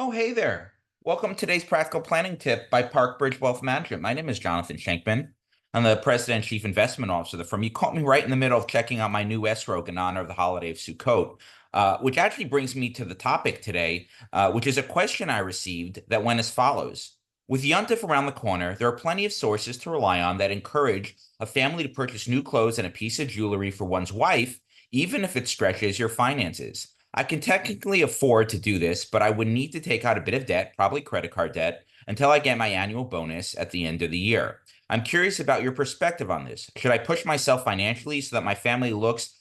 Oh, hey there. Welcome to today's practical planning tip by ParkBridge Wealth Management. My name is Jonathan Shenkman. I'm the president and chief investment officer of the firm. You caught me right in the middle of checking out my new escrow in honor of the holiday of Sukkot, which actually brings me to the topic today, which is a question I received that went as follows. With Yom Tov around the corner, there are plenty of sources to rely on that encourage a family to purchase new clothes and a piece of jewelry for one's wife, even if it stretches your finances. I can technically afford to do this, but I would need to take out a bit of debt, probably credit card debt, until I get my annual bonus at the end of the year. I'm curious about your perspective on this. Should I push myself financially so that my family looks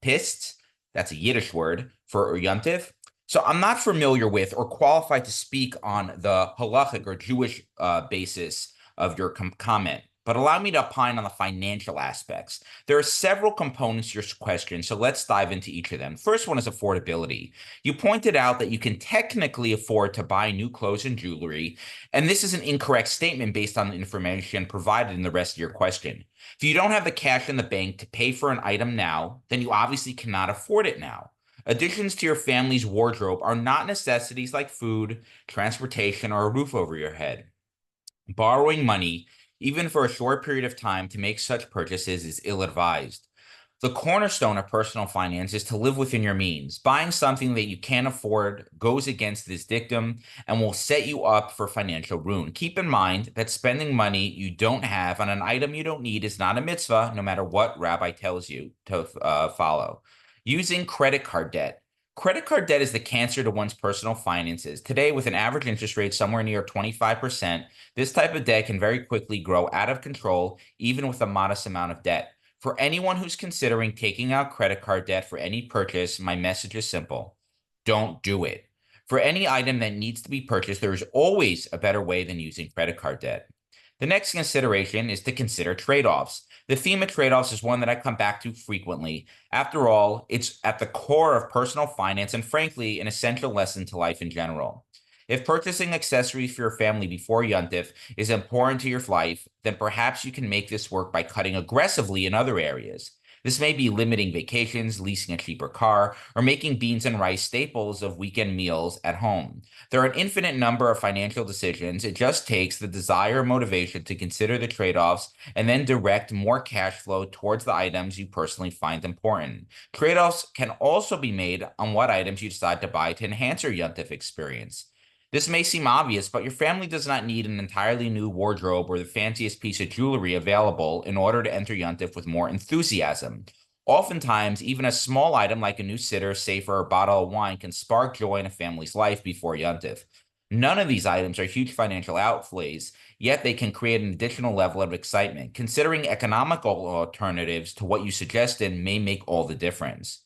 pissed? That's a Yiddish word for Yom Tov. So I'm not familiar with or qualified to speak on the halachic or Jewish basis of your comment, but allow me to opine on the financial aspects. There are several components to your question, so let's dive into each of them. First one is affordability. You pointed out that you can technically afford to buy new clothes and jewelry, and this is an incorrect statement based on the information provided in the rest of your question. If you don't have the cash in the bank to pay for an item now, then you obviously cannot afford it now. Additions to your family's wardrobe are not necessities like food, transportation, or a roof over your head. Borrowing money, even for a short period of time, to make such purchases is ill-advised. The cornerstone of personal finance is to live within your means. Buying something that you can't afford goes against this dictum and will set you up for financial ruin. Keep in mind that spending money you don't have on an item you don't need is not a mitzvah, no matter what rabbi tells you to follow. Using credit card debt. Credit card debt is the cancer to one's personal finances. Today, with an average interest rate somewhere near 25%, this type of debt can very quickly grow out of control, even with a modest amount of debt. For anyone who's considering taking out credit card debt for any purchase, my message is simple. Don't do it. For any item that needs to be purchased, there is always a better way than using credit card debt. The next consideration is to consider trade-offs. The theme of trade-offs is one that I come back to frequently. After all, it's at the core of personal finance and, frankly, an essential lesson to life in general. If purchasing accessories for your family before Yom Tov is important to your life, then perhaps you can make this work by cutting aggressively in other areas. This may be limiting vacations, leasing a cheaper car, or making beans and rice staples of weekend meals at home. There are an infinite number of financial decisions. It just takes the desire or motivation to consider the trade-offs and then direct more cash flow towards the items you personally find important. Trade-offs can also be made on what items you decide to buy to enhance your Yom Tov experience. This may seem obvious, but your family does not need an entirely new wardrobe or the fanciest piece of jewelry available in order to enter Yom Tov with more enthusiasm. Oftentimes, even a small item like a new sitter, safer, or bottle of wine can spark joy in a family's life before Yom Tov. None of these items are huge financial outlays, yet they can create an additional level of excitement. Considering economical alternatives to what you suggested may make all the difference.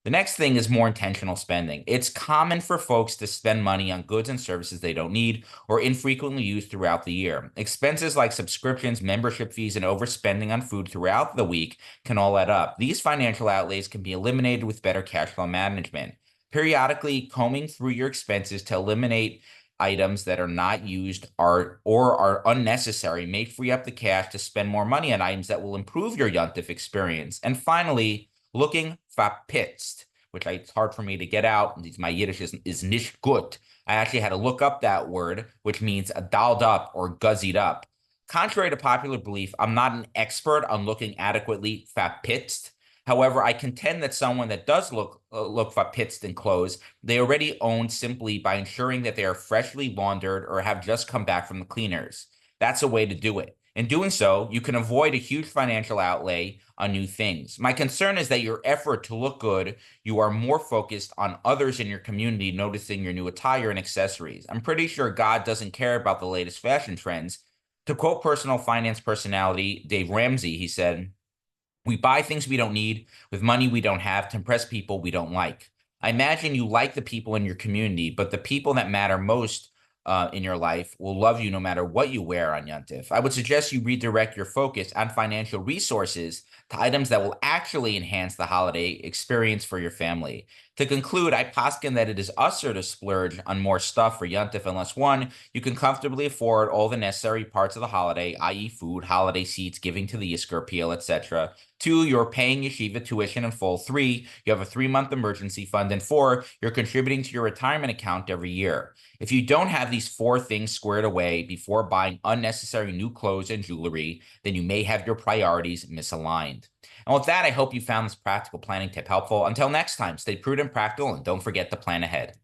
The next thing is more intentional spending. It's common for folks to spend money on goods and services they don't need or infrequently use throughout the year. Expenses like subscriptions, membership fees, and overspending on food throughout the week can all add up. These financial outlays can be eliminated with better cash flow management. Periodically combing through your expenses to eliminate items that are not used or are unnecessary may free up the cash to spend more money on items that will improve your Yom Tov experience. And finally, looking verpitzt, which it's hard for me to get out. My Yiddish is nicht gut. I actually had to look up that word, which means dolled up or guzzied up. Contrary to popular belief, I'm not an expert on looking adequately verpitzt. However, I contend that someone that does look verpitzt in clothes, they already own simply by ensuring that they are freshly laundered or have just come back from the cleaners. That's a way to do it. In doing so, you can avoid a huge financial outlay on new things. My concern is that your effort to look good, you are more focused on others in your community noticing your new attire and accessories. I'm pretty sure God doesn't care about the latest fashion trends. To quote personal finance personality Dave Ramsey, he said, "We buy things we don't need with money we don't have to impress people we don't like." I imagine you like the people in your community, but the people that matter most in your life will love you no matter what you wear on Yom Tov. I would suggest you redirect your focus on financial resources to items that will actually enhance the holiday experience for your family. To conclude, I poskin that it is usher to splurge on more stuff for Yom Tov unless one, you can comfortably afford all the necessary parts of the holiday, i.e. food, holiday seats, giving to the Yizkor Peel, etc. Two, you're paying yeshiva tuition in full. Three, you have a 3-month emergency fund. And four, you're contributing to your retirement account every year. If you don't have these 4 things squared away before buying unnecessary new clothes and jewelry, then you may have your priorities misaligned. And with that, I hope you found this practical planning tip helpful. Until next time, stay prudent, practical, and don't forget to plan ahead.